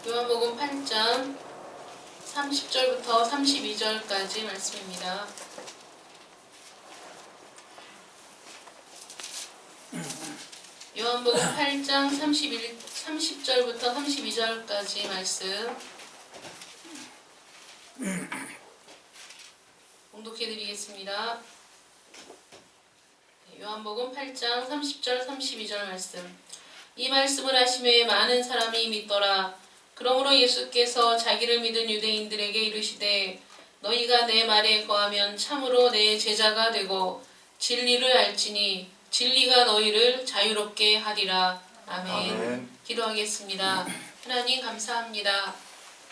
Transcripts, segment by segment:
요한복음 8장 30절부터 32절까지 말씀입니다. 요한복음 8장 30절부터 32절까지 말씀 봉독해드리겠습니다. 요한복음 8장 30절 32절 말씀. 이 말씀을 하시매 많은 사람이 믿더라. 그러므로 예수께서 자기를 믿은 유대인들에게 이르시되 너희가 내 말에 거하면 참으로 내 제자가 되고 진리를 알지니 진리가 너희를 자유롭게 하리라. 아멘. 기도하겠습니다. 하나님 감사합니다.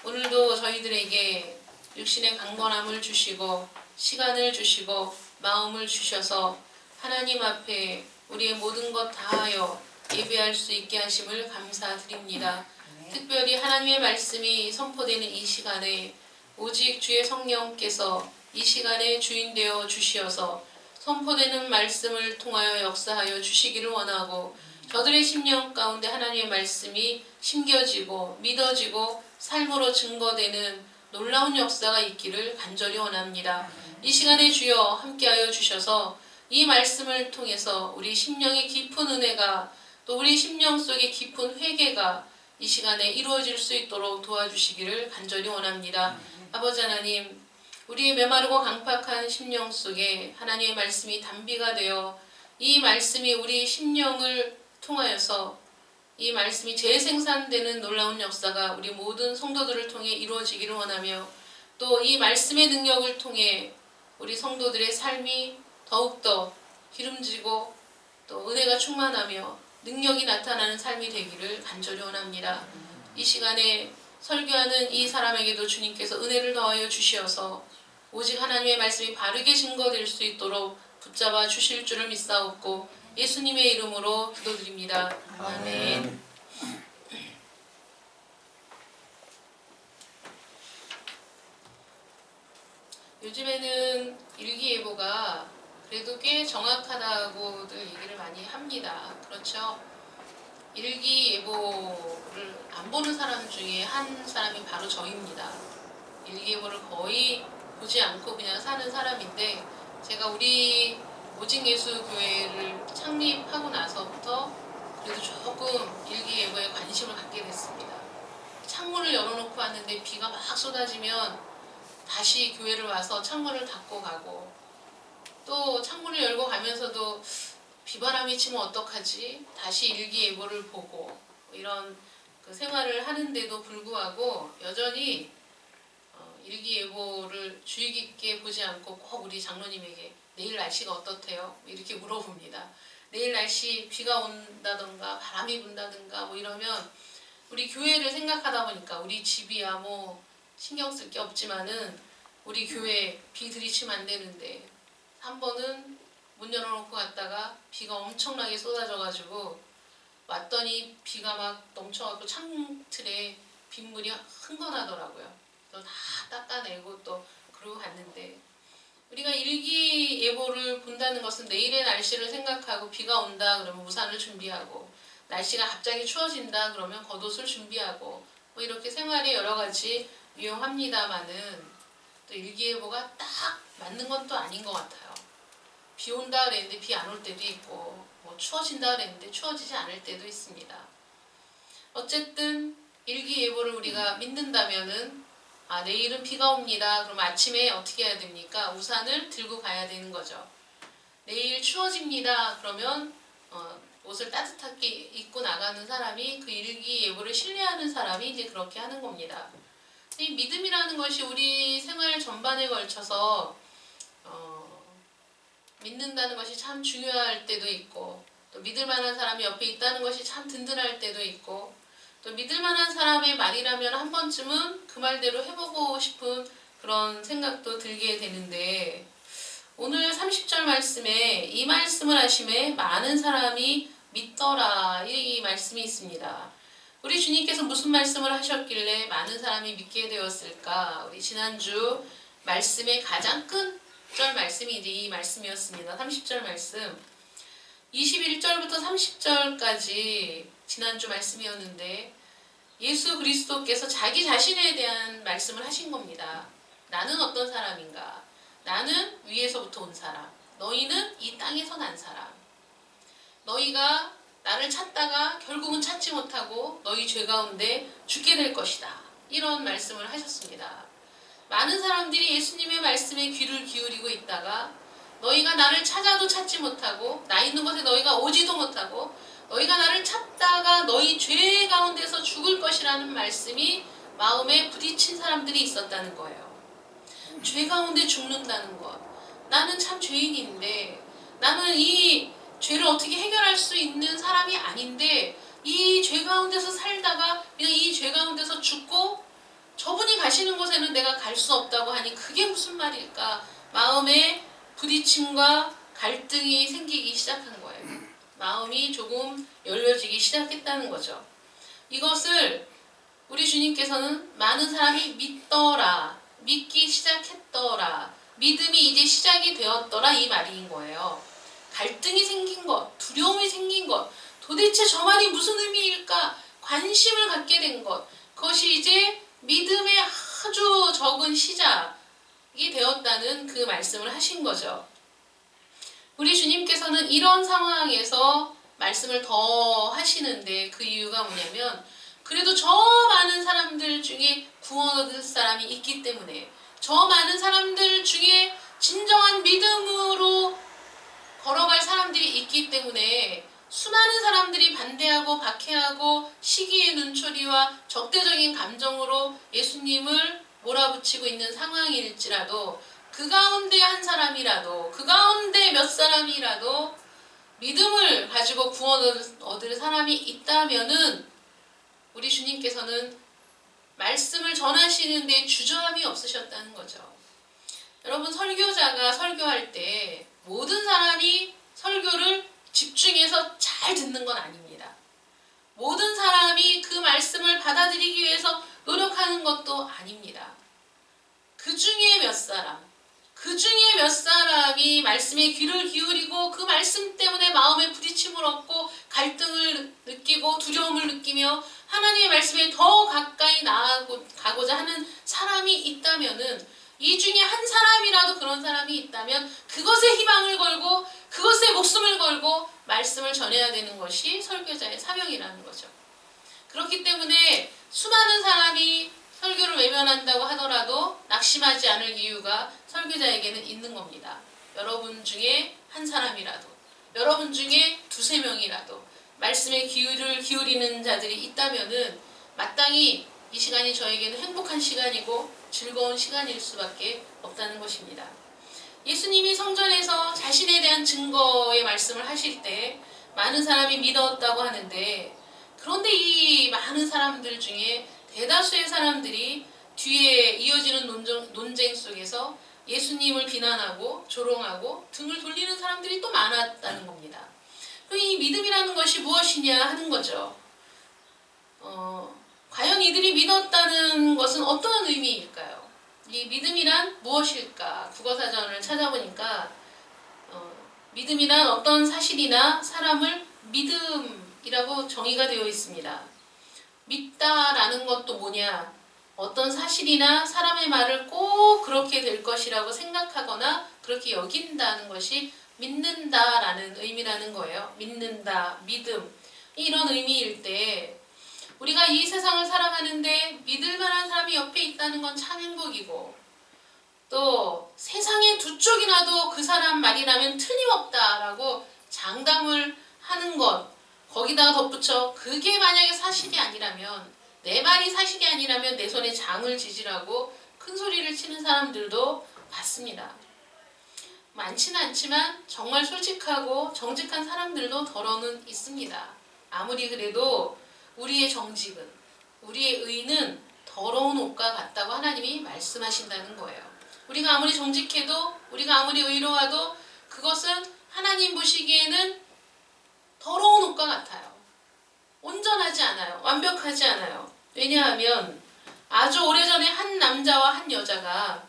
오늘도 저희들에게 육신의 강건함을 주시고 시간을 주시고 마음을 주셔서 하나님 앞에 우리의 모든 것 다하여 예배할 수 있게 하심을 감사드립니다. 특별히 하나님의 말씀이 선포되는 이 시간에 오직 주의 성령께서 이 시간에 주인 되어 주시어서 선포되는 말씀을 통하여 역사하여 주시기를 원하고 저들의 심령 가운데 하나님의 말씀이 심겨지고 믿어지고 삶으로 증거되는 놀라운 역사가 있기를 간절히 원합니다. 이 시간에 주여 함께하여 주셔서 이 말씀을 통해서 우리 심령의 깊은 은혜가 또 우리 심령 속의 깊은 회개가 이 시간에 이루어질 수 있도록 도와주시기를 간절히 원합니다. 아버지 하나님, 우리의 메마르고 강팍한 심령 속에 하나님의 말씀이 단비가 되어 이 말씀이 우리 심령을 통하여서 이 말씀이 재생산되는 놀라운 역사가 우리 모든 성도들을 통해 이루어지기를 원하며 또 이 말씀의 능력을 통해 우리 성도들의 삶이 더욱더 기름지고 또 은혜가 충만하며 능력이 나타나는 삶이 되기를 간절히 원합니다. 이 시간에 설교하는 이 사람에게도 주님께서 은혜를 더하여 주시어서 오직 하나님의 말씀이 바르게 증거될 수 있도록 붙잡아 주실 줄을 믿사옵고 예수님의 이름으로 기도드립니다. 아멘. 요즘에는 일기예보가 그래도 꽤 정확하다고들 얘기를 많이 합니다. 그렇죠? 일기예보를 안 보는 사람 중에 한 사람이 바로 저입니다. 일기예보를 거의 보지 않고 그냥 사는 사람인데 제가 우리 오직예수교회를 창립하고 나서부터 그래도 조금 일기예보에 관심을 갖게 됐습니다. 창문을 열어놓고 왔는데 비가 막 쏟아지면 다시 교회를 와서 창문을 닫고 가고 또 창문을 열고 가면서도 비바람이 치면 어떡하지? 다시 일기예보를 보고 이런 그 생활을 하는데도 불구하고 여전히 일기예보를 주의 깊게 보지 않고 꼭 우리 장로님에게 내일 날씨가 어떻대요? 이렇게 물어봅니다. 내일 날씨 비가 온다던가 바람이 분다든가 뭐 이러면 우리 교회를 생각하다 보니까 우리 집이야 뭐 신경 쓸 게 없지만은 우리 교회 비 들이치면 안 되는데 한 번은 문 열어놓고 갔다가 비가 엄청나게 쏟아져가지고 왔더니 비가 막 넘쳐갖고 창틀에 빗물이 흥건하더라고요. 또 다 닦아내고 또 그러고 갔는데 우리가 일기예보를 본다는 것은 내일의 날씨를 생각하고 비가 온다 그러면 우산을 준비하고 날씨가 갑자기 추워진다 그러면 겉옷을 준비하고 뭐 이렇게 생활에 여러 가지 유용합니다마는 또 일기예보가 딱 맞는 건 또 아닌 것 같아요. 비 온다 그랬는데 비 안 올 때도 있고 뭐 추워진다 그랬는데 추워지지 않을 때도 있습니다. 어쨌든 일기예보를 우리가 믿는다면은 내일은 비가 옵니다. 그럼 아침에 어떻게 해야 됩니까? 우산을 들고 가야 되는 거죠. 내일 추워집니다. 그러면 옷을 따뜻하게 입고 나가는 사람이 그 일기예보를 신뢰하는 사람이 이제 그렇게 하는 겁니다. 이 믿음이라는 것이 우리 생활 전반에 걸쳐서 믿는다는 것이 참 중요할 때도 있고 또 믿을 만한 사람이 옆에 있다는 것이 참 든든할 때도 있고 또 믿을 만한 사람의 말이라면 한 번쯤은 그 말대로 해보고 싶은 그런 생각도 들게 되는데 오늘 30절 말씀에 이 말씀을 하심에 많은 사람이 믿더라 이 말씀이 있습니다. 우리 주님께서 무슨 말씀을 하셨길래 많은 사람이 믿게 되었을까? 우리 지난주 말씀의 가장 끝절 말씀이 이제 이 말씀이었습니다. 30절 말씀 21절부터 30절까지 지난주 말씀이었는데 예수 그리스도께서 자기 자신에 대한 말씀을 하신 겁니다. 나는 어떤 사람인가? 나는 위에서부터 온 사람. 너희는 이 땅에서 난 사람. 너희가 나를 찾다가 결국은 찾지 못하고 너희 죄 가운데 죽게 될 것이다. 이런 말씀을 하셨습니다. 많은 사람들이 예수님의 말씀에 귀를 기울이고 있다가 너희가 나를 찾아도 찾지 못하고 나 있는 곳에 너희가 오지도 못하고 너희가 나를 찾다가 너희 죄 가운데서 죽을 것이라는 말씀이 마음에 부딪힌 사람들이 있었다는 거예요. 죄 가운데 죽는다는 것. 나는 참 죄인인데 나는 이 죄를 어떻게 해결할 수 있는 사람이 아닌데 이 죄 가운데서 살다가 그냥 이 죄 가운데서 죽고 저분이 가시는 곳에는 내가 갈 수 없다고 하니 그게 무슨 말일까? 마음에 부딪힘과 갈등이 생기기 시작한 거예요. 마음이 조금 열려지기 시작했다는 거죠. 이것을 우리 주님께서는 많은 사람이 믿더라, 믿기 시작했더라, 믿음이 이제 시작이 되었더라 이 말인 거예요. 갈등이 생긴 것, 두려움이 생긴 것, 도대체 저 말이 무슨 의미일까? 관심을 갖게 된 것, 그것이 이제 믿음의 아주 적은 시작이 되었다는 그 말씀을 하신 거죠. 우리 주님께서는 이런 상황에서 말씀을 더 하시는데 그 이유가 뭐냐면 그래도 저 많은 사람들 중에 구원 얻을 사람이 있기 때문에 저 많은 사람들 중에 진정한 믿음으로 걸어갈 사람들이 있기 때문에 수많은 사람들이 반대하고 박해하고 시기의 눈초리와 적대적인 감정으로 예수님을 몰아붙이고 있는 상황일지라도 그 가운데 한 사람이라도 그 가운데 몇 사람이라도 믿음을 가지고 구원을 얻을 사람이 있다면은 우리 주님께서는 말씀을 전하시는 데 주저함이 없으셨다는 거죠. 여러분, 설교자가 설교할 때 모든 사람이 설교를 집중해서 잘 듣는 건 아닙니다. 모든 사람이 그 말씀을 받아들이기 위해서 노력하는 것도 아닙니다. 그 중에 몇 사람이 말씀에 귀를 기울이고 그 말씀 때문에 마음의 부딪힘을 얻고 갈등을 느끼고 두려움을 느끼며 하나님의 말씀에 더 가까이 나아가고자 하는 사람이 있다면은 이 중에 한 사람이라도 그런 사람이 있다면 그것에 희망을 걸고 그것에 목숨을 걸고 말씀을 전해야 되는 것이 설교자의 사명이라는 거죠. 그렇기 때문에 수많은 사람이 설교를 외면한다고 하더라도 낙심하지 않을 이유가 설교자에게는 있는 겁니다. 여러분 중에 한 사람이라도, 여러분 중에 두세 명이라도 말씀에 귀를 기울이는 자들이 있다면은 마땅히 이 시간이 저에게는 행복한 시간이고 즐거운 시간일 수밖에 없다는 것입니다. 예수님이 성전에서 자신에 대한 증거의 말씀을 하실 때 많은 사람이 믿었다고 하는데 그런데 이 많은 사람들 중에 대다수의 사람들이 뒤에 이어지는 논쟁 속에서 예수님을 비난하고 조롱하고 등을 돌리는 사람들이 또 많았다는 겁니다. 이 믿음이라는 것이 무엇이냐 하는 거죠. 과연 이들이 믿었다는 것은 어떤 의미일까요? 이 믿음이란 무엇일까? 국어사전을 찾아보니까 믿음이란 어떤 사실이나 사람을 믿음이라고 정의가 되어 있습니다. 믿다라는 것도 뭐냐? 어떤 사실이나 사람의 말을 꼭 그렇게 될 것이라고 생각하거나 그렇게 여긴다는 것이 믿는다라는 의미라는 거예요. 믿는다, 믿음 이런 의미일 때 우리가 이 세상을 살아가는데 믿을 만한 사람이 옆에 있다는 건 참 행복이고 또 세상에 두 쪽이나도 그 사람 말이라면 틀림없다라고 장담을 하는 것 거기다가 덧붙여 그게 만약에 사실이 아니라면 내 말이 사실이 아니라면 내 손에 장을 지지라고 큰 소리를 치는 사람들도 봤습니다. 많지는 않지만 정말 솔직하고 정직한 사람들도 더러는 있습니다. 아무리 그래도 우리의 정직은, 우리의 의는 더러운 옷과 같다고 하나님이 말씀하신다는 거예요. 우리가 아무리 정직해도, 우리가 아무리 의로워도 그것은 하나님 보시기에는 더러운 옷과 같아요. 온전하지 않아요. 완벽하지 않아요. 왜냐하면 아주 오래전에 한 남자와 한 여자가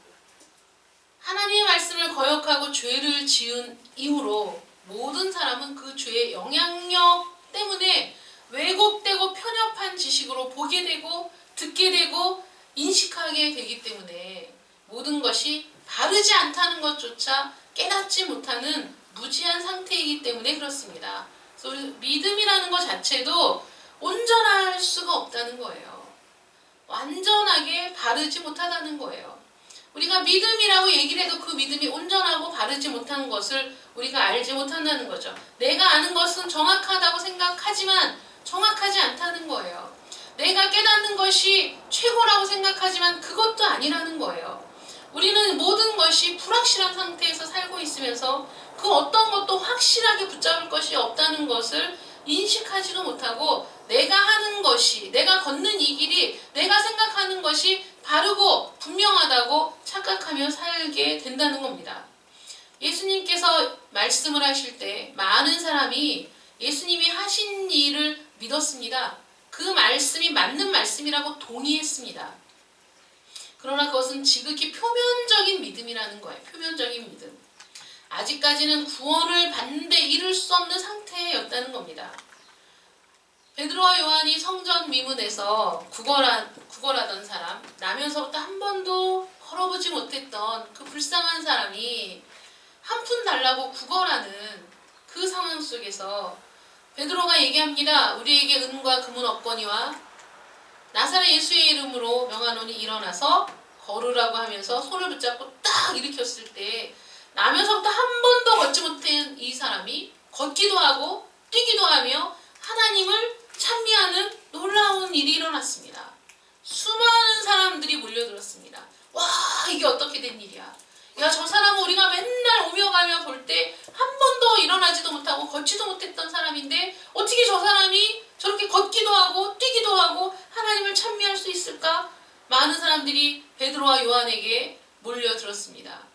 하나님의 말씀을 거역하고 죄를 지은 이후로 모든 사람은 그 죄의 영향력 때문에 왜곡되고 편협한 지식으로 보게 보게 되고 듣게 되고 인식하게 되기 때문에 모든 것이 바르지 않다는 것조차 깨닫지 못하는 무지한 상태이기 때문에 그렇습니다. 그래서 믿음이라는 것 자체도 온전할 수가 없다는 거예요. 완전하게 바르지 못하다는 거예요. 우리가 믿음이라고 얘기를 해도 그 믿음이 온전하고 바르지 못한 것을 우리가 알지 못한다는 거죠. 내가 아는 것은 정확하다고 생각하지만 정확하지 않다는 거예요. 내가 깨닫는 것이 최고라고 생각하지만 그것도 아니라는 거예요. 우리는 모든 것이 불확실한 상태에서 살고 있으면서 그 어떤 것도 확실하게 붙잡을 것이 없다는 것을 인식하지도 못하고 내가 하는 것이, 내가 걷는 이 길이 내가 생각하는 것이 바르고 분명하다고 착각하며 살게 된다는 겁니다. 예수님께서 말씀을 하실 때 많은 사람이 예수님이 하신 일을 믿었습니다. 그 말씀이 맞는 말씀이라고 동의했습니다. 그러나 그것은 지극히 표면적인 믿음이라는 거예요. 표면적인 믿음. 아직까지는 구원을 받는데 이를 수 없는 상태였다는 겁니다. 베드로와 요한이 성전 미문에서 구걸하던 사람, 나면서부터 한 번도 걸어보지 못했던 그 불쌍한 사람이 한 푼 달라고 구걸하는 그 상황 속에서 베드로가 얘기합니다. 우리에게 은과 금은 없거니와 나사렛 예수의 이름으로 명하노니 일어나서 걸으라고 하면서 손을 붙잡고 딱 일으켰을 때 나면서부터 한 번도 걷지 못한 이 사람이 걷기도 하고 뛰기도 하며 하나님을 찬미하는 놀라운 일이 일어났습니다. 수많은 사람들이 몰려들었습니다. 와, 이게 어떻게 된 일이야. 야, 저 사람은 우리가 맨날 오며 가며 볼 때 한 번도 일어나지도 못하고 걷지도 못했던 사람인데 어떻게 저 사람이 저렇게 걷기도 하고 뛰기도 하고 하나님을 찬미할 수 있을까? 많은 사람들이 베드로와 요한에게 몰려들었습니다.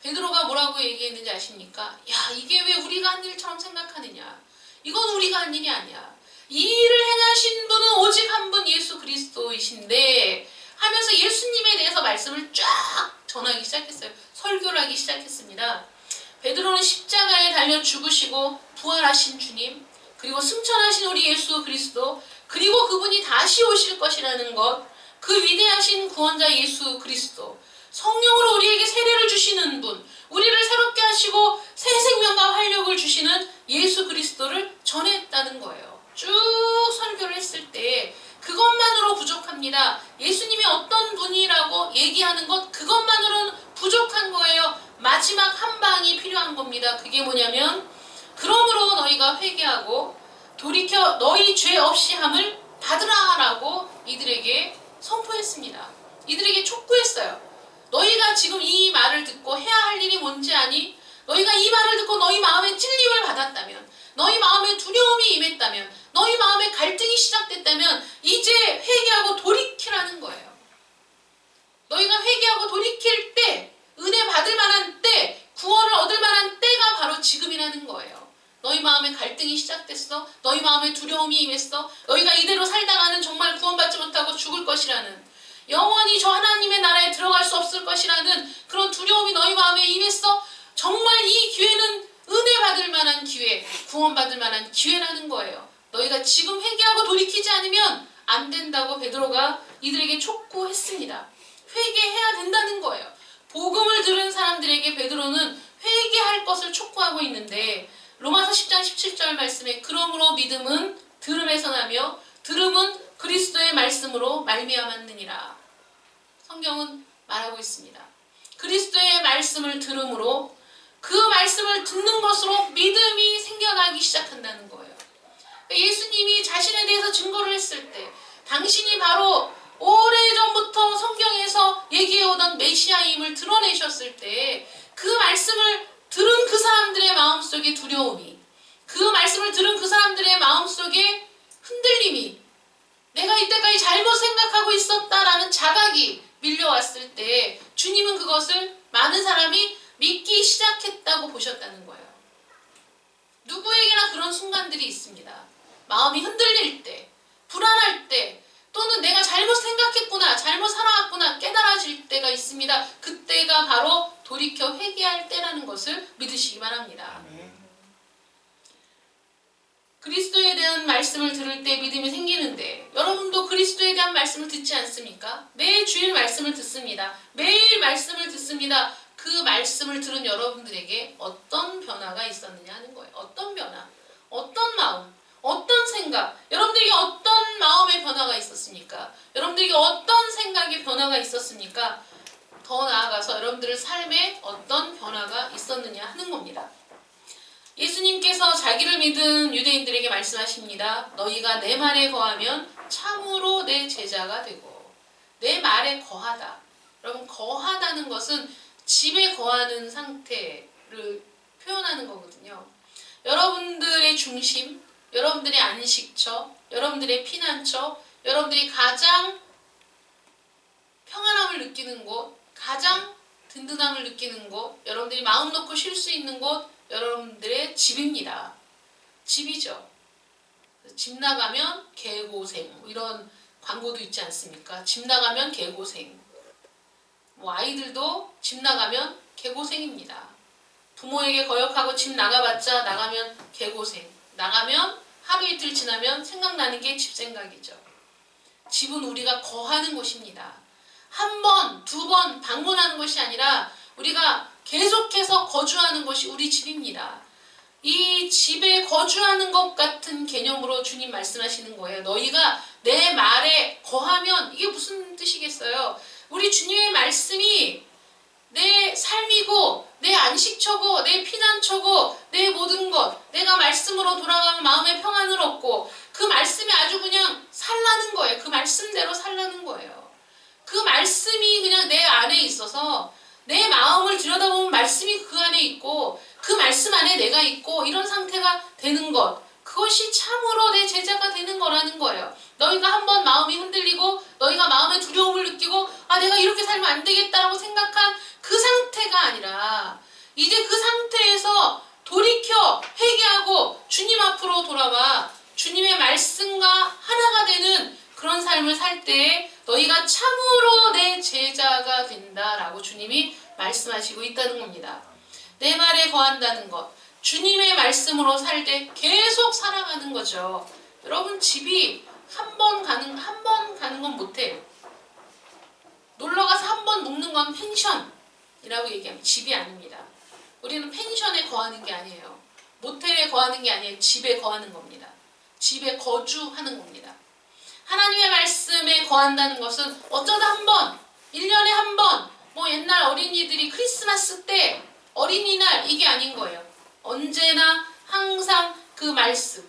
베드로가 뭐라고 얘기했는지 아십니까? 야, 이게 왜 우리가 한 일처럼 생각하느냐? 이건 우리가 한 일이 아니야. 이 일을 행하신 분은 오직 한 분 예수 그리스도이신데 하면서 예수님에 대해서 말씀을 쫙 전하기 시작했어요. 설교를 하기 시작했습니다. 베드로는 십자가에 달려 죽으시고 부활하신 주님, 그리고 승천하신 우리 예수 그리스도, 그리고 그분이 다시 오실 것이라는 것, 그 위대하신 구원자 예수 그리스도, 성령으로 우리에게 세례를 주시는 분, 우리를 새롭게 하시고 새 생명과 활력을 주시는 예수 그리스도를 전했다는 거예요. 쭉 설교를 했을 때 그것만으로 부족합니다. 예수님이 어떤 분이라고 얘기하는 것, 그것만으로는 부족한 거예요. 마지막 한 방이 필요한 겁니다. 그게 뭐냐면 그러므로 너희가 회개하고 돌이켜 너희 죄 없이 함을 받으라 라고 이들에게 선포했습니다. 이들에게 촉구했어요. 너희가 지금 이 말을 듣고 해야 할 일이 뭔지 아니? 너희가 이 말을 듣고 너희 마음에 찔림을 받았다면, 너희 마음에 두려움이 임했다면, 너희 마음에 갈등이 시작됐다면 이제 회개하고 돌이키라는 거예요. 너희가 회개하고 돌이킬 때, 은혜 받을 만한 때, 구원을 얻을 만한 때가 바로 지금이라는 거예요. 너희 마음에 갈등이 시작됐어? 너희 마음에 두려움이 임했어? 너희가 이대로 살다가는 정말 구원받지 못하고 죽을 것이라는, 영원히 저 하나님의 나라에 들어갈 수 없을 것이라는 그런 두려움이 너희 마음에 임했어? 정말 이 기회는 은혜 받을 만한 기회, 구원받을 만한 기회라는 거예요. 너희가 지금 회개하고 돌이키지 않으면 안 된다고 베드로가 이들에게 촉구했습니다. 회개해야 된다는 거예요. 복음을 들은 사람들에게 베드로는 회개할 것을 촉구하고 있는데 로마서 10장 17절 말씀에 그러므로 믿음은 들음에서 나며 들음은 그리스도의 말씀으로 말미암았느니라. 성경은 말하고 있습니다. 그리스도의 말씀을 들음으로 그 말씀을 듣는 것으로 믿음이 생겨나기 시작한다는 거예요. 예수님이 자신에 대해서 증거를 했을 때 당신이 바로 오래전부터 성경에서 얘기해오던 메시아임을 드러내셨을 때 그 말씀을 들은 그 사람들의 마음속에 두려움이, 그 말씀을 들은 그 사람들의 마음속에 흔들림이, 내가 이때까지 잘못 생각하고 있었다라는 자각이 밀려왔을 때 주님은 그것을 많은 사람이 믿기 시작했다고 보셨다는 거예요. 누구에게나 그런 순간들이 있습니다. 마음이 흔들릴 때, 불안할 때, 또는 내가 잘못 생각했구나, 잘못 살아왔구나 깨달아질 때가 있습니다. 그때가 바로 돌이켜 회개할 때라는 것을 믿으시기 바랍니다. 그리스도에 대한 말씀을 들을 때 믿음이 생기는데 여러분도 그리스도에 대한 대한 말씀을 듣지 않습니까? 매일 주일 말씀을 듣습니다. 매일 말씀을 듣습니다. 그 말씀을 들은 여러분들에게 어떤 변화가 있었느냐 하는 거예요. 어떤 변화, 어떤 마음, 어떤 생각, 여러분들에게 어떤 마음의 변화가 있었습니까? 여러분들에게 어떤 생각의 변화가 있었습니까? 더 나아가서 여러분들의 삶에 어떤 변화가 있었느냐 하는 겁니다. 예수님께서 자기를 믿은 유대인들에게 말씀하십니다. 너희가 내 말에 거하면 참으로 내 제자가 되고, 내 말에 거하다. 여러분, 거하다는 것은 집에 거하는 상태를 표현하는 거거든요. 여러분들의 중심, 여러분들의 안식처, 여러분들의 피난처, 여러분들이 가장 평안함을 느끼는 곳, 가장 든든함을 느끼는 곳, 여러분들이 마음 놓고 쉴 수 있는 곳, 여러분들의 집입니다. 집이죠. 집 나가면 개고생, 이런 광고도 있지 않습니까? 집 나가면 개고생. 아이들도 집 나가면 개고생입니다. 부모에게 거역하고 집 나가봤자 나가면 개고생. 나가면 하루 이틀 지나면 생각나는 게 집 생각이죠. 집은 우리가 거하는 곳입니다. 한 번, 두 번 방문하는 것이 아니라 우리가 계속해서 거주하는 것이 우리 집입니다. 이 집에 거주하는 것 같은 개념으로 주님 말씀하시는 거예요. 너희가 내 말에 거하면, 이게 무슨 뜻이겠어요? 우리 주님의 말씀이 내 삶이고 내 안식처고 내 피난처고 내 모든 것, 내가 말씀으로 돌아가면 마음의 평안을 얻고 그 말씀이 아주 그냥 살라는 거예요. 그 말씀대로 살라는 거예요. 그 말씀이 그냥 내 안에 있어서 내 마음을 들여다보면 말씀이 그 안에 있고 그 말씀 안에 내가 있고 이런 상태가 되는 것, 그것이 참으로 내 제자가 되는 거라는 거예요. 너희가 한번 마음이 흔들리고 너희가 마음의 두려움을 느끼고 내가 이렇게 살면 안 되겠다라고 생각한 그 상태가 아니라 이제 그 상태에서 돌이켜 회개하고 주님 앞으로 돌아와 주님의 말씀과 하나가 되는 그런 삶을 살 때 너희가 참으로 내 제자가 된다라고 주님이 말씀하시고 있다는 겁니다. 내 말에 거한다는 것, 주님의 말씀으로 살 때 계속 살아가는 거죠. 여러분, 집이 한 번 가는 건 못해요. 놀러가서 한 번 묵는 건 펜션이라고 얘기하면 집이 아닙니다. 우리는 펜션에 거하는 게 아니에요. 모텔에 거하는 게 아니에요. 집에 거하는 겁니다. 집에 거주하는 겁니다. 하나님의 말씀에 거한다는 것은 어쩌다 한 번, 1년에 한 번, 옛날 어린이들이 크리스마스 때, 어린이날, 이게 아닌 거예요. 언제나 항상 그 말씀.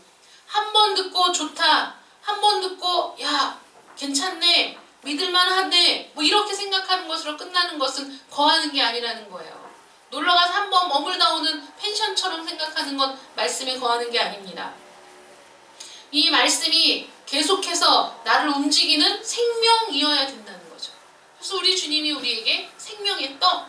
한 번 듣고 좋다. 한 번 듣고 야 괜찮네. 믿을만하네. 이렇게 생각하는 것으로 끝나는 것은 거하는 게 아니라는 거예요. 놀러가서 한 번 머물다 오는 펜션처럼 생각하는 건 말씀에 거하는 게 아닙니다. 이 말씀이 계속해서 나를 움직이는 생명이어야 된다는 거죠. 그래서 우리 주님이 우리에게 생명의 떡,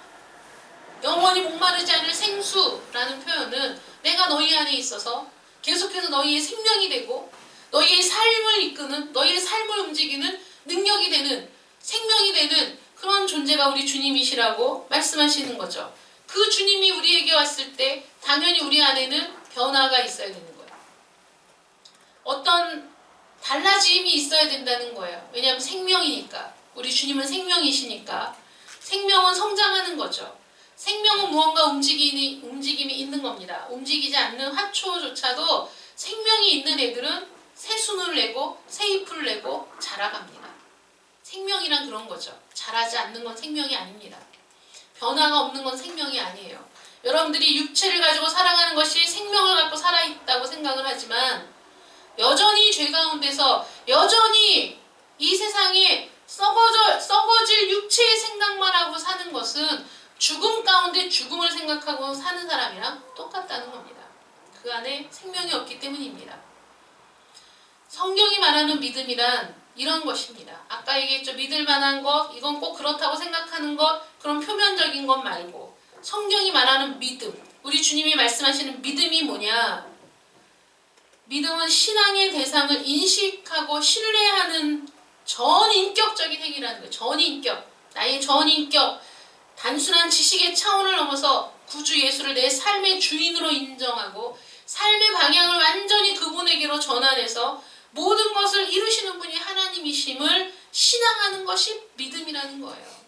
영원히 목마르지 않을 생수라는 표현은 내가 너희 안에 있어서 계속해서 너희의 생명이 되고 너희의 삶을 이끄는, 너희의 삶을 움직이는 능력이 되는, 생명이 되는 그런 존재가 우리 주님이시라고 말씀하시는 거죠. 그 주님이 우리에게 왔을 때 당연히 우리 안에는 변화가 있어야 되는 거예요. 어떤 달라짐이 있어야 된다는 거예요. 왜냐하면 생명이니까. 우리 주님은 생명이시니까. 생명은 성장하는 거죠. 생명은 무언가 움직임이 있는 겁니다. 움직이지 않는 화초조차도 생명이 있는 애들은 새 순을 내고 새 잎을 내고 자라갑니다. 생명이란 그런 거죠. 자라지 않는 건 생명이 아닙니다. 변화가 없는 건 생명이 아니에요. 여러분들이 육체를 가지고 살아가는 것이 생명을 갖고 살아있다고 생각을 하지만 여전히 죄 가운데서 여전히 이 세상에 썩어질 육체의 생각만 하고 사는 것은 죽음 가운데 죽음을 생각하고 사는 사람이랑 똑같다는 겁니다. 그 안에 생명이 없기 때문입니다. 성경이 말하는 믿음이란 이런 것입니다. 아까 얘기했죠. 믿을 만한 것, 이건 꼭 그렇다고 생각하는 것, 그런 표면적인 것 말고 성경이 말하는 믿음, 우리 주님이 말씀하시는 믿음이 뭐냐? 믿음은 신앙의 대상을 인식하고 신뢰하는 전인격적인 행위라는 거예요. 전인격, 나의 전인격, 단순한 지식의 차원을 넘어서 구주 예수를 내 삶의 주인으로 인정하고 삶의 방향을 완전히 그분에게로 전환해서 모든 것을 이루시는 분이 하나님이심을 신앙하는 것이 믿음이라는 거예요.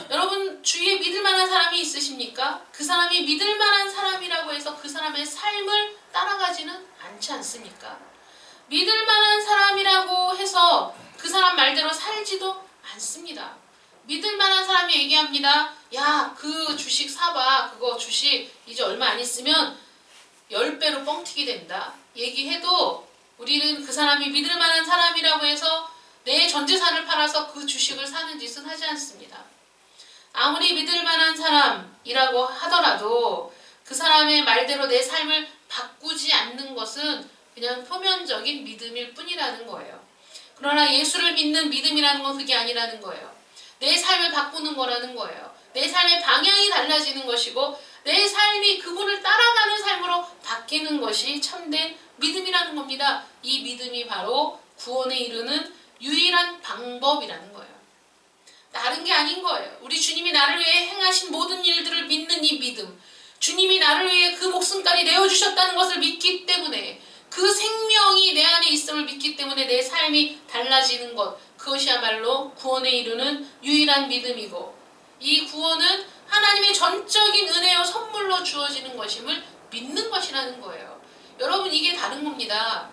여러분 주위에 믿을 만한 사람이 있으십니까? 그 사람이 믿을 만한 사람이라고 해서 그 사람의 삶을 따라가지는 않지 않습니까? 믿을 만한 사람이라고 해서 그 사람 말대로 살지도 않습니다. 믿을 만한 사람이 얘기합니다. 야, 그 주식 사봐. 그거 주식 이제 얼마 안 있으면 10배로 뻥튀기 된다. 얘기해도 우리는 그 사람이 믿을 만한 사람이라고 해서 내 전 재산을 팔아서 그 주식을 사는 짓은 하지 않습니다. 아무리 믿을 만한 사람이라고 하더라도 그 사람의 말대로 내 삶을 바꾸지 않는 것은 그냥 표면적인 믿음일 뿐이라는 거예요. 그러나 예수를 믿는 믿음이라는 건 그게 아니라는 거예요. 내 삶을 바꾸는 거라는 거예요. 내 삶의 방향이 달라지는 것이고 내 삶이 그분을 따라가는 삶으로 바뀌는 것이 참된 믿음이라는 겁니다. 이 믿음이 바로 구원에 이르는 유일한 방법이라는 거예요. 다른 게 아닌 거예요. 우리 주님이 나를 위해 행하신 모든 일들을 믿는 이 믿음, 주님이 나를 위해 그 목숨까지 내어주셨다는 것을 믿기 때문에, 그 생명이 내 안에 있음을 믿기 때문에 내 삶이 달라지는 것, 그것이야말로 구원에 이르는 유일한 믿음이고, 이 구원은 하나님의 전적인 은혜요 선물로 주어지는 것임을 믿는 것이라는 거예요. 여러분 이게 다른 겁니다.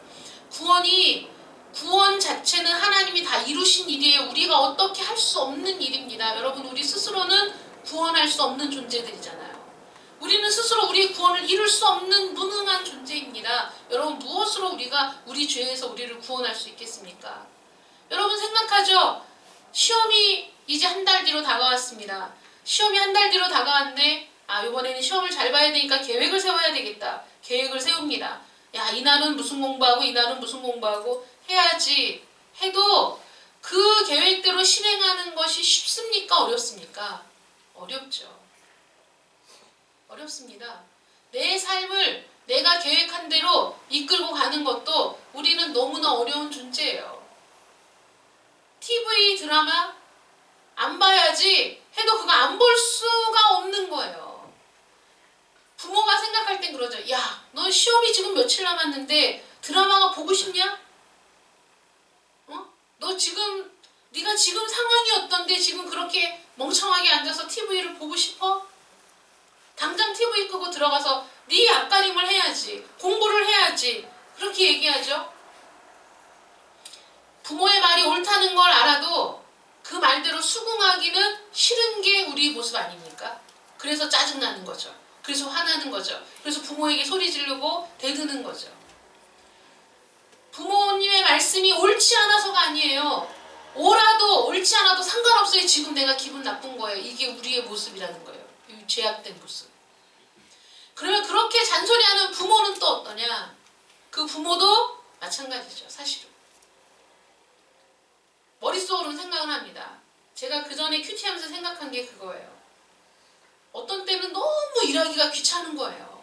구원 자체는 하나님이 다 이루신 일이에요. 우리가 어떻게 할 수 없는 일입니다. 여러분 우리 스스로는 구원할 수 없는 존재들이잖아요. 우리는 스스로 우리의 구원을 이룰 수 없는 무능한 존재입니다. 여러분 무엇으로 우리가 우리 죄에서 우리를 구원할 수 있겠습니까? 여러분 생각하죠? 시험이 이제 한 달 뒤로 다가왔습니다. 시험이 한 달 뒤로 다가왔는데 이번에는 시험을 잘 봐야 되니까 계획을 세워야 되겠다. 계획을 세웁니다. 이날은 무슨 공부하고 이날은 무슨 공부하고 해야지 해도 그 계획대로 실행하는 것이 쉽습니까? 어렵습니까? 어렵죠. 어렵습니다. 내 삶을 내가 계획한 대로 이끌고 가는 것도 우리는 너무나 어려운 존재예요. TV 드라마 안 봐야지 해도 그거 안 볼 수가 없는 거예요. 부모가 생각할 땐 그러죠. 야, 너 시험이 지금 며칠 남았는데 드라마가 보고 싶냐? 네가 지금 상황이 어떤데 지금 그렇게 멍청하게 앉아서 TV를 보고 싶어? 당장 TV 끄고 들어가서 네 앞가림을 해야지. 공부를 해야지. 그렇게 얘기하죠. 부모의 말이 옳다는 걸 알아도 그 말대로 수긍하기는 싫은 게 우리의 모습 아닙니까? 그래서 짜증나는 거죠. 그래서 화나는 거죠. 그래서 부모에게 소리 지르고 대드는 거죠. 부모님의 말씀이 옳지 않아서가 아니에요. 옳지 않아도 상관없어요. 지금 내가 기분 나쁜 거예요. 이게 우리의 모습이라는 거예요. 이 죄악된 모습. 그러면 그렇게 잔소리하는 부모는 또 어떠냐? 그 부모도 마찬가지죠. 사실은. 머릿속으로는 생각을 합니다. 제가 그 전에 큐티하면서 생각한 게 그거예요. 어떤 때는 너무 일하기가 귀찮은 거예요.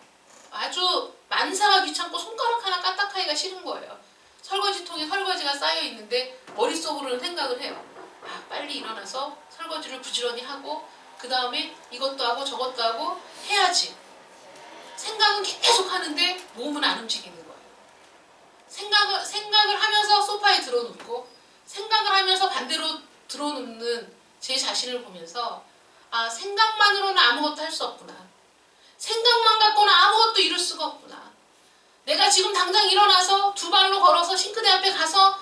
아주 만사가 귀찮고 손가락 하나 까딱하기가 싫은 거예요. 설거지통에 설거지가 쌓여 있는데 머릿속으로는 생각을 해요. 빨리 일어나서 설거지를 부지런히 하고 그 다음에 이것도 하고 저것도 하고 해야지. 생각은 계속 하는데 몸은 안 움직이는 거예요. 생각을 하면서 소파에 들어눕고 생각을 하면서 반대로 들어눕는 제 자신을 보면서 생각만으로는 아무것도 할 수 없구나. 생각만 갖고는 아무것도 이룰 수가 없구나. 내가 지금 당장 일어나서 두 발로 걸어서 싱크대 앞에 가서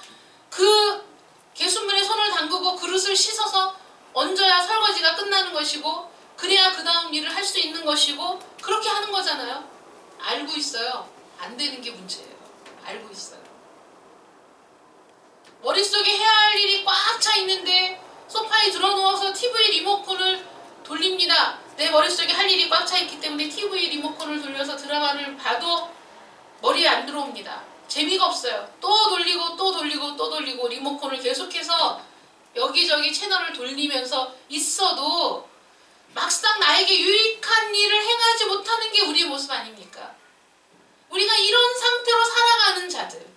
그 개수문에 손을 담그고 그릇을 씻어서 얹어야 설거지가 끝나는 것이고 그래야 그 다음 일을 할 수 있는 것이고 그렇게 하는 거잖아요. 알고 있어요. 안 되는 게 문제예요. 알고 있어요. 머릿속에 해야 할 일이 꽉 차 있는데 소파에 들어누워서 TV 리모컨을 돌립니다. 내 머릿속에 할 일이 꽉 차 있기 때문에 TV 리모컨을 돌려서 드라마를 봐도 머리에 안 들어옵니다. 재미가 없어요. 또 돌리고 또 돌리고 또 돌리고 리모컨을 계속해서 여기저기 채널을 돌리면서 있어도 막상 나에게 유익한 일을 행하지 못하는 게 우리의 모습 아닙니까? 우리가 이런 상태로 살아가는 자들,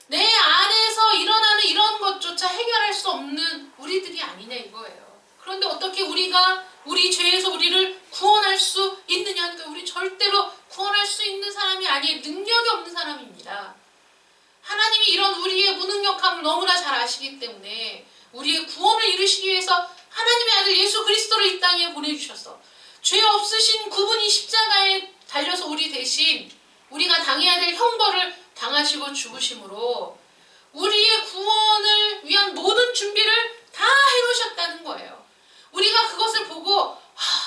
내 안에서 일어나는 이런 것조차 해결할 수 없는 우리들이 아니냐 이거예요. 그런데 어떻게 우리가 우리 죄에서 우리를 구원할 수 있느냐? 우리 절대로 구원할 수 있는 사람이 아니에요. 능력이 없는 사람입니다. 하나님이 이런 우리의 무능력함을 너무나 잘 아시기 때문에 우리의 구원을 이루시기 위해서 하나님의 아들 예수 그리스도를 이 땅에 보내주셔서 죄 없으신 그분이 십자가에 달려서 우리 대신 우리가 당해야 될 형벌을 당하시고 죽으심으로 우리의 구원을 위한 모든 준비를 다 해놓으셨다는 거예요. 우리가 그것을 보고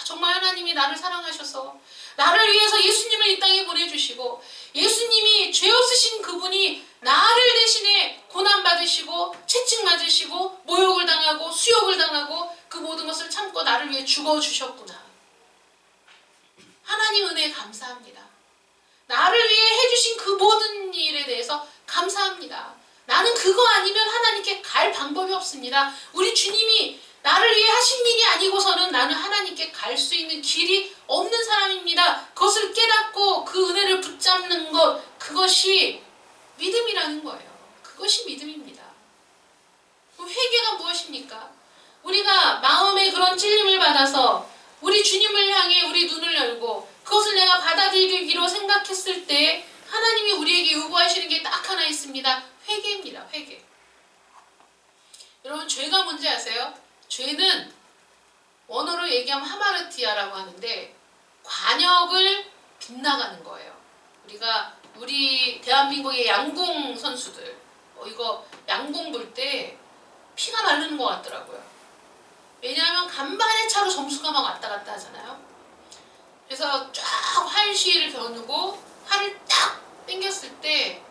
정말 하나님이 나를 사랑하셔서 나를 위해서 예수님을 이 땅에 보내주시고 예수님이 죄 없으신 그분이 나를 대신에 고난받으시고 채찍맞으시고 모욕을 당하고 수욕을 당하고 그 모든 것을 참고 나를 위해 죽어주셨구나. 하나님 은혜에 감사합니다. 나를 위해 해주신 그 모든 일에 대해서 감사합니다. 나는 그거 아니면 하나님께 갈 방법이 없습니다. 우리 주님이 나를 위해 하신 일이 아니고서는 나는 하나님께 갈 수 있는 길이 없는 사람입니다. 그것을 깨닫고 그 은혜를 붙잡는 것, 그것이 믿음이라는 거예요. 그것이 믿음입니다. 회개가 무엇입니까? 우리가 마음에 그런 찔림을 받아서 우리 주님을 향해 우리 눈을 열고 그것을 내가 받아들이기로 생각했을 때 하나님이 우리에게 요구하시는 게 딱 하나 있습니다. 회개입니다. 회개. 여러분, 죄가 뭔지 아세요? 죄는 원어로 얘기하면 하마르티아라고 하는데 관역을 빗나가는 거예요. 우리 대한민국의 양궁 선수들 이거 양궁 볼 때 피가 마르는 것 같더라고요. 왜냐하면 간만의 차로 점수가 막 왔다 갔다 하잖아요. 그래서 쫙 활 시위를 겨누고 활을 딱 당겼을 때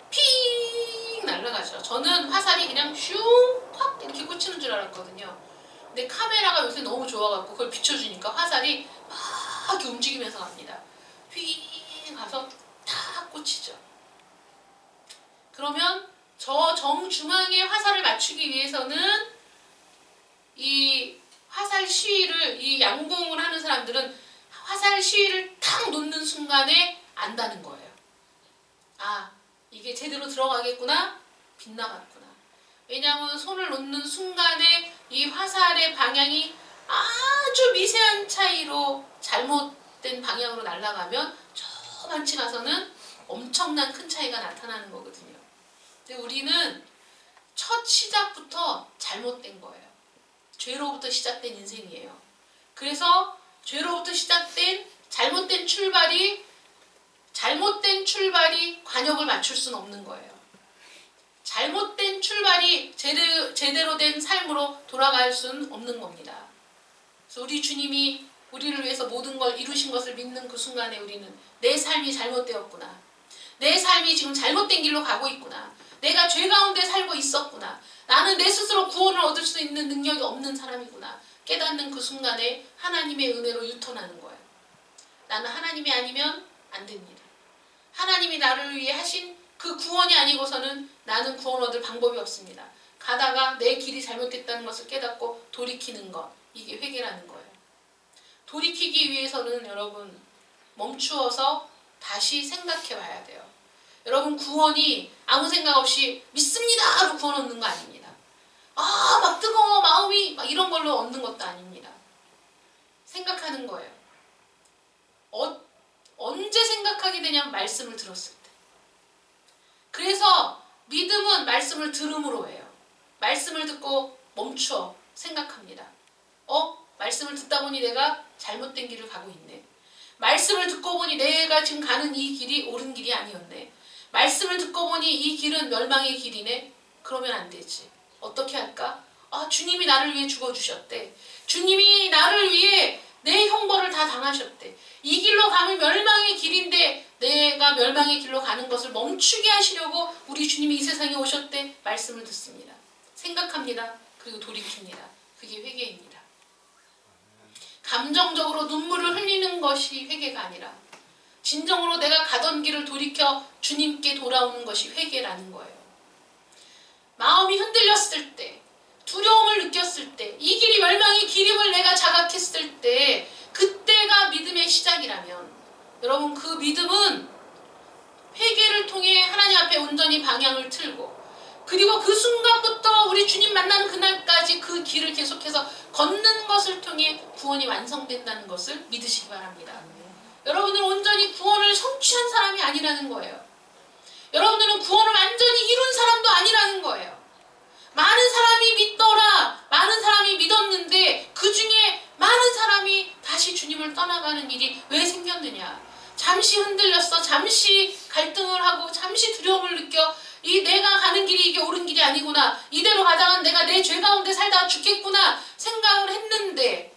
핑 날아가죠. 저는 화살이 그냥 슝 콱 이렇게 꽂히는 줄 알았거든요. 근데 카메라가 요새 너무 좋아갖고 그걸 비춰주니까 화살이 막 이렇게 움직이면서 갑니다. 휘 가서 탁 꽂히죠. 그러면 저 정중앙에 화살을 맞추기 위해서는 이 화살 시위를, 이 양궁을 하는 사람들은 화살 시위를 탁 놓는 순간에 안다는 거예요. 이게 제대로 들어가겠구나, 빗나갔구나. 왜냐하면 손을 놓는 순간에 이 화살의 방향이 아주 미세한 차이로 잘못된 방향으로 날아가면 저만치 가서는 엄청난 큰 차이가 나타나는 거거든요. 근데 우리는 첫 시작부터 잘못된 거예요. 죄로부터 시작된 인생이에요. 그래서 죄로부터 시작된 잘못된 출발이 관역을 맞출 수는 없는 거예요. 잘못된 출발이 제대로 된 삶으로 돌아갈 수는 없는 겁니다. 그래서 우리 주님이 우리를 위해서 모든 걸 이루신 것을 믿는 그 순간에 우리는 내 삶이 잘못되었구나. 내 삶이 지금 잘못된 길로 가고 있구나. 내가 죄 가운데 살고 있었구나. 나는 내 스스로 구원을 얻을 수 있는 능력이 없는 사람이구나. 깨닫는 그 순간에 하나님의 은혜로 유턴하는 거예요. 나는 하나님이 아니면 안 됩니다. 하나님이 나를 위해 하신 그 구원이 아니고서는 나는 구원 얻을 방법이 없습니다. 가다가 내 길이 잘못됐다는 것을 깨닫고 돌이키는 것, 이게 회개라는 거예요. 돌이키기 위해서는 여러분 멈추어서 다시 생각해 봐야 돼요. 여러분, 구원이 아무 생각 없이 믿습니다 하고 구원 얻는 거 아닙니다. 막 뜨거워 마음이 막 이런 걸로 얻는 것도 아닙니다. 생각하는 거예요. 언제 생각하게 되냐면 말씀을 들었을 때. 그래서 믿음은 말씀을 들음으로 해요. 말씀을 듣고 멈추어 생각합니다. 말씀을 듣다 보니 내가 잘못된 길을 가고 있네. 말씀을 듣고 보니 내가 지금 가는 이 길이 옳은 길이 아니었네. 말씀을 듣고 보니 이 길은 멸망의 길이네. 그러면 안 되지. 어떻게 할까? 주님이 나를 위해 죽어주셨대. 주님이 나를 위해 내 형벌을 다 당하셨대. 이 길로 가면 멸망의 길인데 내가 멸망의 길로 가는 것을 멈추게 하시려고 우리 주님이 이 세상에 오셨대. 말씀을 듣습니다. 생각합니다. 그리고 돌이킵니다. 그게 회개입니다. 감정적으로 눈물을 흘리는 것이 회개가 아니라 진정으로 내가 가던 길을 돌이켜 주님께 돌아오는 것이 회개라는 거예요. 마음이 흔들렸을 때, 두려움을 느꼈을 때, 이 길이 멸망의 길임을 내가 자각했을 때, 그때가 믿음의 시작이라면 여러분, 그 믿음은 회개를 통해 하나님 앞에 온전히 방향을 틀고, 그리고 그 순간부터 우리 주님 만나는 그날까지 그 길을 계속해서 걷는 것을 통해 구원이 완성된다는 것을 믿으시기 바랍니다. 여러분은 온전히 구원을 성취한 사람이 아니라는 거예요. 여러분들은 구원을 완전히 이룬 사람도 아니라는 거예요. 많은 사람이 믿더라. 많은 사람이 믿었는데 그 중에 많은 사람이 다시 주님을 떠나가는 일이 왜 생겼느냐. 잠시 흔들렸어. 잠시 갈등을 하고 잠시 두려움을 느껴. 이 내가 가는 길이 이게 옳은 길이 아니구나. 이대로 가다간 내가 내 죄 가운데 살다가 죽겠구나 생각을 했는데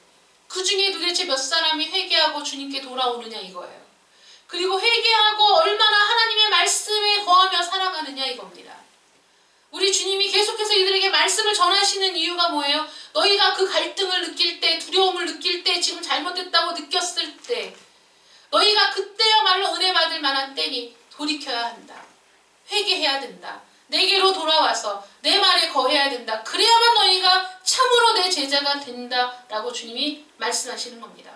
그 중에 도대체 몇 사람이 회개하고 주님께 돌아오느냐 이거예요. 그리고 회개하고 얼마나 하나님의 말씀에 거하며 살아가느냐 이겁니다. 우리 주님이 계속해서 이들에게 말씀을 전하시는 이유가 뭐예요? 너희가 그 갈등을 느낄 때, 두려움을 느낄 때, 지금 잘못됐다고 느꼈을 때 너희가 그때야말로 은혜 받을 만한 때니 돌이켜야 한다. 회개해야 된다. 내게로 돌아와서 내 말에 거해야 된다. 그래야만 너희가 참으로 내 제자가 된다라고 주님이 말씀하시는 겁니다.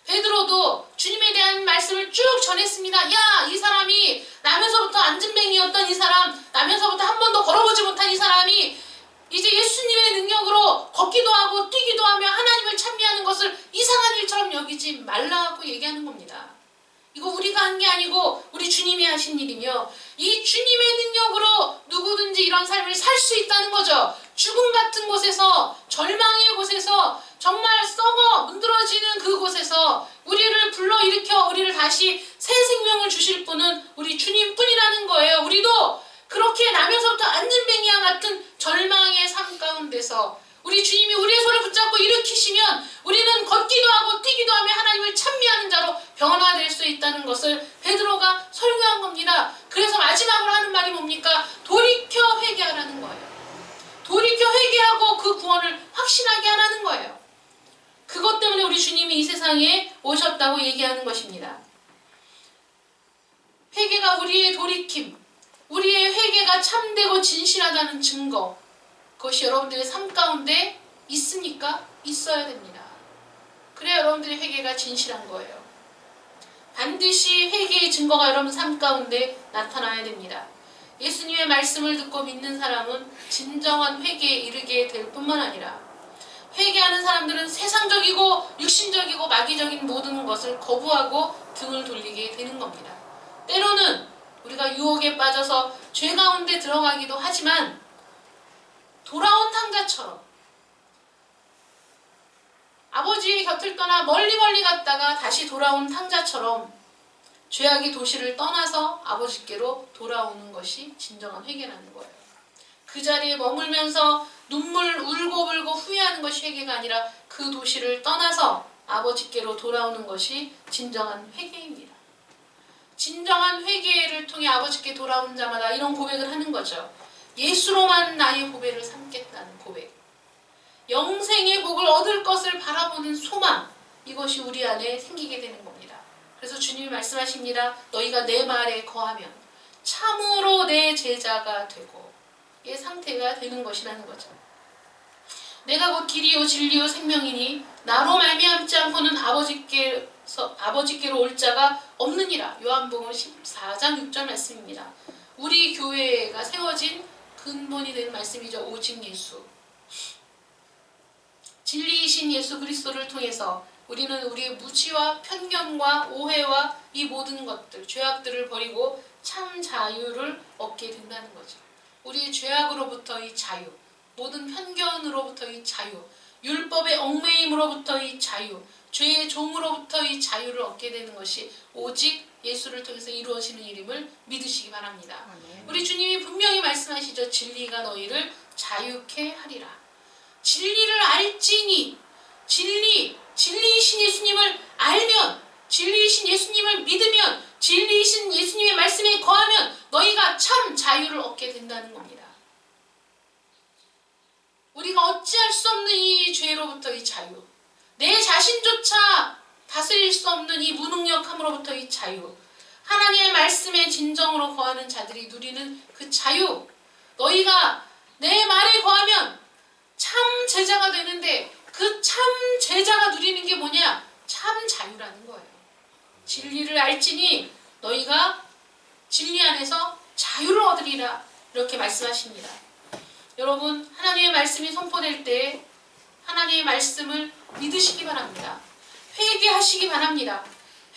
베드로도 주님에 대한 말씀을 쭉 전했습니다. 야, 이 사람이 나면서부터 앉은뱅이였던 이 사람, 나면서부터 한 번도 걸어보지 못한 이 사람이 이제 예수님의 능력으로 걷기도 하고 뛰기도 하며 하나님을 찬미하는 것을 이상한 일처럼 여기지 말라고 얘기하는 겁니다. 이거 우리가 한 게 아니고 우리 주님이 하신 일이며 이 주님의 능력으로 누구든지 이런 삶을 살 수 있다는 거죠. 죽음 같은 곳에서, 절망의 곳에서, 정말 썩어 문드러지는 그곳에서 우리를 불러일으켜 우리를 다시 새 생명을 주실 분은 우리 주님뿐이라는 거예요. 우리도 그렇게 나면서부터 앉은뱅이와 같은 절망의 삶 가운데서 우리 주님이 우리의 손을 붙잡고 일으키시면 우리는 걷기도 하고 뛰기도 하며 하나님을 찬미하는 자로 변화될 수 있다는 것을 베드로가 설교한 겁니다. 그래서 마지막으로 하는 말이 뭡니까? 돌이켜 회개하라는 거예요. 돌이켜 회개하고 그 구원을 확신하게 하라는 거예요. 그것 때문에 우리 주님이 이 세상에 오셨다고 얘기하는 것입니다. 회개가 우리의 돌이킴, 우리의 회개가 참되고 진실하다는 증거, 그것이 여러분들의 삶 가운데 있습니까? 있어야 됩니다. 그래야 여러분들의 회개가 진실한 거예요. 반드시 회개의 증거가 여러분 삶 가운데 나타나야 됩니다. 예수님의 말씀을 듣고 믿는 사람은 진정한 회개에 이르게 될 뿐만 아니라 회개하는 사람들은 세상적이고 육신적이고 마귀적인 모든 것을 거부하고 등을 돌리게 되는 겁니다. 때로는 우리가 유혹에 빠져서 죄 가운데 들어가기도 하지만 돌아온 탕자처럼 아버지의 곁을 떠나 멀리 갔다가 다시 돌아온 탕자처럼 죄악의 도시를 떠나서 아버지께로 돌아오는 것이 진정한 회개라는 거예요. 그 자리에 머물면서 눈물 울고불고 후회하는 것이 회개가 아니라 그 도시를 떠나서 아버지께로 돌아오는 것이 진정한 회개입니다. 진정한 회개를 통해 아버지께 돌아온 자마다 이런 고백을 하는 거죠. 예수로만 나의 보배를 삼겠다는 고백. 영생의 복을 얻을 것을 바라보는 소망, 이것이 우리 안에 생기게 되는 겁니다. 그래서 주님이 말씀하십니다. 너희가 내 말에 거하면 참으로 내 제자가 되고 이 상태가 되는 것이라는 거죠. 내가 곧 길이요 진리요 생명이니 나로 말미암지 않고는 아버지께로 올 자가 없느니라. 요한복음 14장 6절 말씀입니다. 우리 교회가 세워진 근본이 되는 말씀이죠. 오직 예수. 진리이신 예수 그리스도를 통해서 우리는 우리의 무지와 편견과 오해와 이 모든 것들, 죄악들을 버리고 참 자유를 얻게 된다는 거죠. 우리의 죄악으로부터의 자유, 모든 편견으로부터의 자유, 율법의 얽매임으로부터의 자유, 죄의 종으로부터의 자유를 얻게 되는 것이 오직 예수를 통해서 이루어지는 일임을 믿으시기 바랍니다. 우리 주님이 분명히 말씀하시죠. 진리가 너희를 자유케 하리라. 진리를 알지니, 진리이신 예수님을 알면, 진리이신 예수님을 믿으면, 진리이신 예수님의 말씀에 거하면 너희가 참 자유를 얻게 된다는 겁니다. 우리가 어찌할 수 없는 이 죄로부터의 자유, 내 자신조차 다스릴 수 없는 이 무능력함으로부터의 자유, 하나님의 말씀에 진정으로 거하는 자들이 누리는 그 자유, 너희가 내 말에 거하면 참 제자가 되는데 그 참 제자가 누리는 게 뭐냐? 참 자유라는 거예요. 진리를 알지니 너희가 진리 안에서 자유를 얻으리라. 이렇게 말씀하십니다. 여러분, 하나님의 말씀이 선포될 때 하나님의 말씀을 믿으시기 바랍니다. 회개하시기 바랍니다.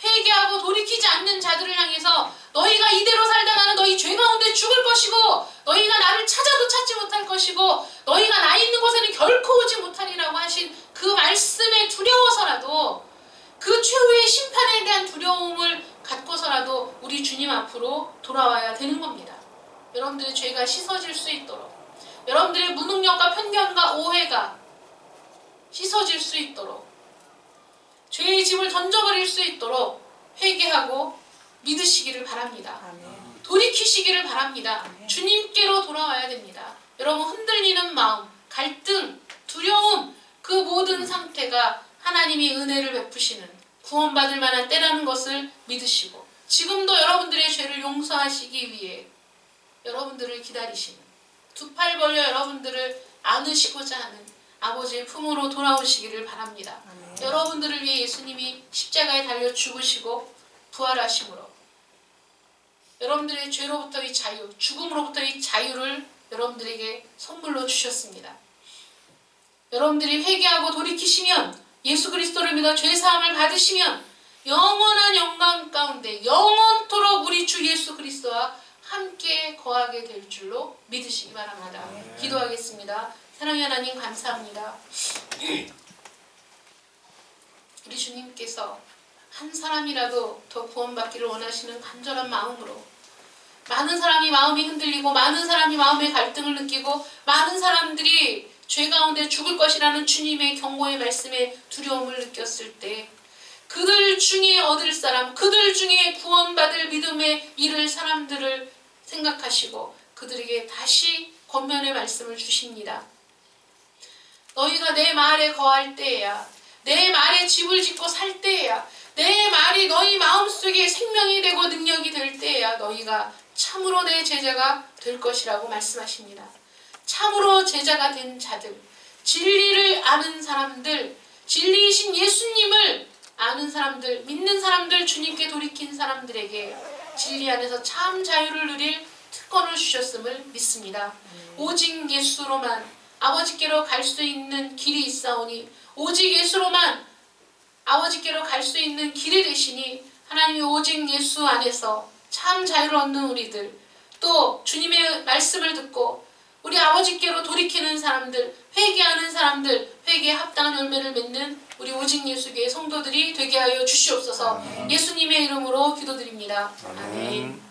회개하고 돌이키지 않는 자들을 향해서 너희가 이대로 살다 나는 너희 죄 가운데 죽을 것이고 너희가 나를 찾아도 찾지 못할 것이고 너희가 나 있는 곳에는 결코 오지 못하리라고 하신 그 말씀에 두려워서라도 그 최후의 심판에 대한 두려움을 갖고서라도 우리 주님 앞으로 돌아와야 되는 겁니다. 여러분들의 죄가 씻어질 수 있도록, 여러분들의 무능력과 편견과 오해가 씻어질 수 있도록, 죄의 짐을 던져버릴 수 있도록 회개하고 믿으시기를 바랍니다. 아멘. 돌이키시기를 바랍니다. 아멘. 주님께로 돌아와야 됩니다. 여러분, 흔들리는 마음, 갈등, 두려움, 그 모든 상태가 하나님이 은혜를 베푸시는 구원받을 만한 때라는 것을 믿으시고 지금도 여러분들의 죄를 용서하시기 위해 여러분들을 기다리시는, 두 팔 벌려 여러분들을 안으시고자 하는 아버지의 품으로 돌아오시기를 바랍니다. 아멘. 여러분들을 위해 예수님이 십자가에 달려 죽으시고 부활하심으로 여러분들의 죄로부터의 자유, 죽음으로부터의 자유를 여러분들에게 선물로 주셨습니다. 여러분들이 회개하고 돌이키시면, 예수 그리스도를 믿어 죄사함을 받으시면 영원한 영광 가운데 영원토록 우리 주 예수 그리스도와 함께 거하게 될 줄로 믿으시기 바랍니다. 기도하겠습니다. 사랑의 하나님, 감사합니다. 우리 주님께서 한 사람이라도 더 구원받기를 원하시는 간절한 마음으로, 많은 사람이 마음이 흔들리고 많은 사람이 마음의 갈등을 느끼고 많은 사람들이 죄 가운데 죽을 것이라는 주님의 경고의 말씀에 두려움을 느꼈을 때 그들 중에 얻을 사람, 그들 중에 구원받을 믿음에 이를 사람들을 생각하시고 그들에게 다시 권면의 말씀을 주십니다. 너희가 내 말에 거할 때에야, 내 말에 집을 짓고 살 때에야, 내 말이 너희 마음속에 생명이 되고 능력이 될 때에야 너희가 참으로 내 제자가 될 것이라고 말씀하십니다. 참으로 제자가 된 자들, 진리를 아는 사람들, 진리이신 예수님을 아는 사람들, 믿는 사람들, 주님께 돌이킨 사람들에게 진리 안에서 참 자유를 누릴 특권을 주셨음을 믿습니다. 오직 예수로만 아버지께로 갈 수 있는 길이 있사오니, 오직 예수로만 아버지께로 갈 수 있는 길이 되시니 하나님이 오직 예수 안에서 참 자유를 얻는 우리들, 또 주님의 말씀을 듣고 우리 아버지께로 돌이키는 사람들, 회개하는 사람들, 회개에 합당한 열매를 맺는 우리 오직 예수교의 성도들이 되게 하여 주시옵소서. 예수님의 이름으로 기도드립니다. 아멘.